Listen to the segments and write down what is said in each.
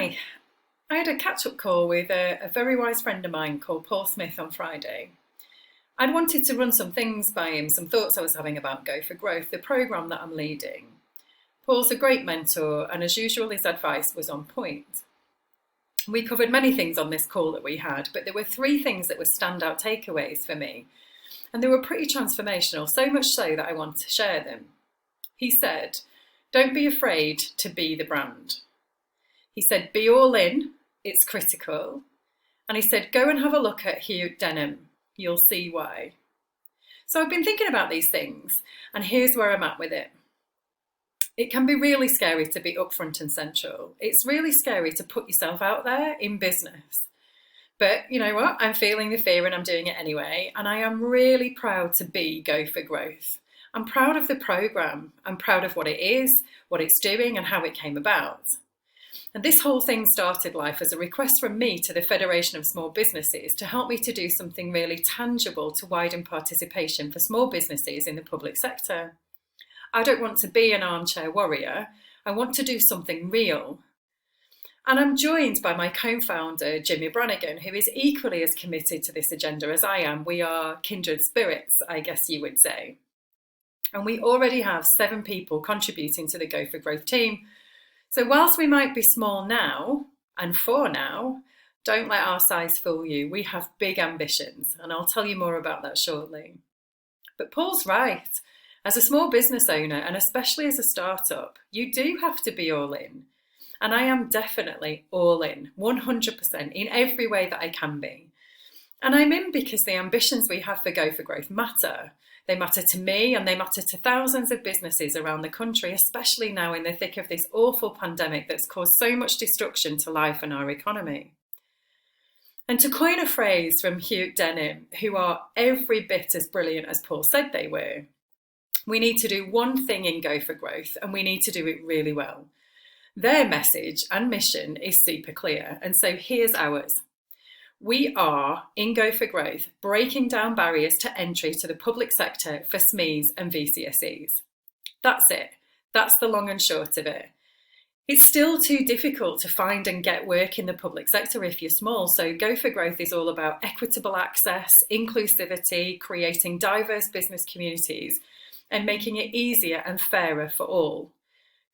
Hi, I had a catch-up call with a very wise friend of mine called Paul Smith on Friday. I'd wanted to run some things by him, some thoughts I was having about Go4Growth, the programme that I'm leading. Paul's a great mentor, and as usual, his advice was on point. We covered many things on this call that we had, but there were three things that were standout takeaways for me, and they were pretty transformational, so much so that I want to share them. He said, don't be afraid to be the brand. He said, be all in, it's critical. And he said, go and have a look at Hugh Denham, you'll see why. So I've been thinking about these things, and here's where I'm at with it. It can be really scary to be upfront and central. It's really scary to put yourself out there in business. But you know what? I'm feeling the fear and I'm doing it anyway. And I am really proud to be Go4Growth. I'm proud of the programme. I'm proud of what it is, what it's doing, and how it came about. And this whole thing started life as a request from me to the Federation of Small Businesses to help me to do something really tangible to widen participation for small businesses in the public sector. I don't want to be an armchair warrior. I want to do something real. And I'm joined by my co-founder, Jimmy Brannigan, who is equally as committed to this agenda as I am. We are kindred spirits, I guess you would say. And we already have 7 people contributing to the Go4Growth team. So whilst we might be small now, and for now, don't let our size fool you. We have big ambitions, and I'll tell you more about that shortly. But Paul's right. As a small business owner, and especially as a startup, you do have to be all in. And I am definitely all in, 100% in every way that I can be. And I'm in because the ambitions we have for Go4Growth matter. They matter to me, and they matter to thousands of businesses around the country, especially now in the thick of this awful pandemic that's caused so much destruction to life and our economy. And to coin a phrase from Hugh Denham, who are every bit as brilliant as Paul said they were, we need to do one thing in Go4Growth, and we need to do it really well. Their message and mission is super clear, and so here's ours. We are, in Go4Growth, breaking down barriers to entry to the public sector for SMEs and VCSEs. That's it. That's the long and short of it. It's still too difficult to find and get work in the public sector if you're small, so Go4Growth is all about equitable access, inclusivity, creating diverse business communities, and making it easier and fairer for all.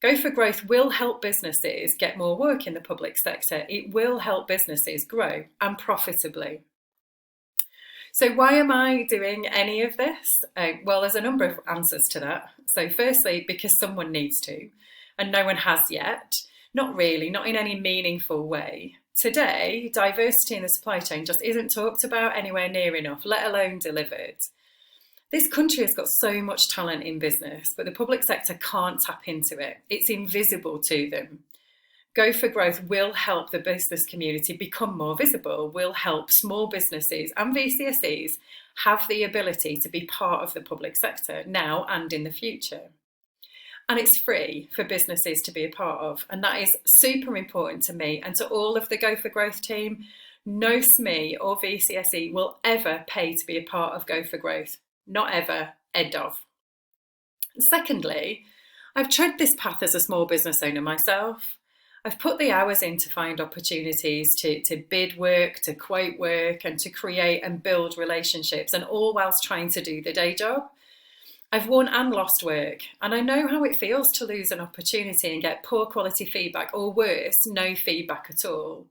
Go4Growth will help businesses get more work in the public sector. It will help businesses grow, and profitably. So why am I doing any of this? Well, there's a number of answers to that. So firstly, because someone needs to, and no one has yet. Not really, not in any meaningful way. Today, diversity in the supply chain just isn't talked about anywhere near enough, let alone delivered. This country has got so much talent in business, but the public sector can't tap into it. It's invisible to them. Go4Growth will help the business community become more visible, will help small businesses and VCSEs have the ability to be part of the public sector now and in the future. And it's free for businesses to be a part of. And that is super important to me and to all of the Go4Growth team. No SME or VCSE will ever pay to be a part of Go4Growth. Not ever, ed of. Secondly, I've tread this path as a small business owner myself. I've put the hours in to find opportunities to bid work, to quote work, and to create and build relationships, and all whilst trying to do the day job. I've won and lost work, and I know how it feels to lose an opportunity and get poor quality feedback, or worse, no feedback at all.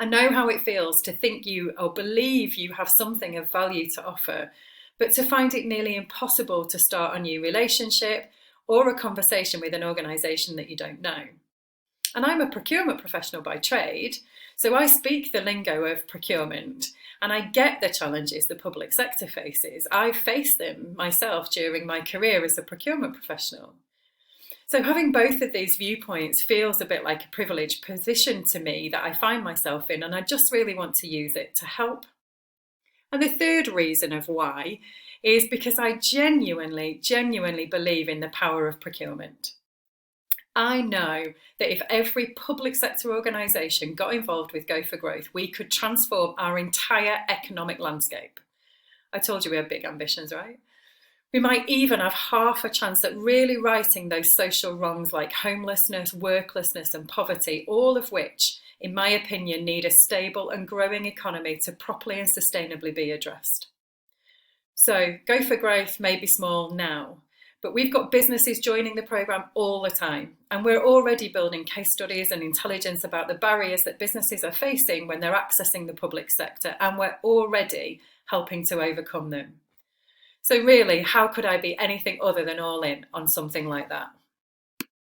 I know how it feels to think you or believe you have something of value to offer, but to find it nearly impossible to start a new relationship or a conversation with an organisation that you don't know. And I'm a procurement professional by trade, so I speak the lingo of procurement, and I get the challenges the public sector faces. I've faced them myself during my career as a procurement professional. So having both of these viewpoints feels a bit like a privileged position to me that I find myself in, and I just really want to use it to help. And the third reason of why is because I genuinely believe in the power of procurement. I know that if every public sector organisation got involved with Go4Growth, we could transform our entire economic landscape. I told you we have big ambitions, right? We might even have half a chance at really righting those social wrongs like homelessness, worklessness and poverty, all of which, in my opinion, need a stable and growing economy to properly and sustainably be addressed. So Go4Growth may be small now, but we've got businesses joining the programme all the time, and we're already building case studies and intelligence about the barriers that businesses are facing when they're accessing the public sector, and we're already helping to overcome them. So really, how could I be anything other than all in on something like that?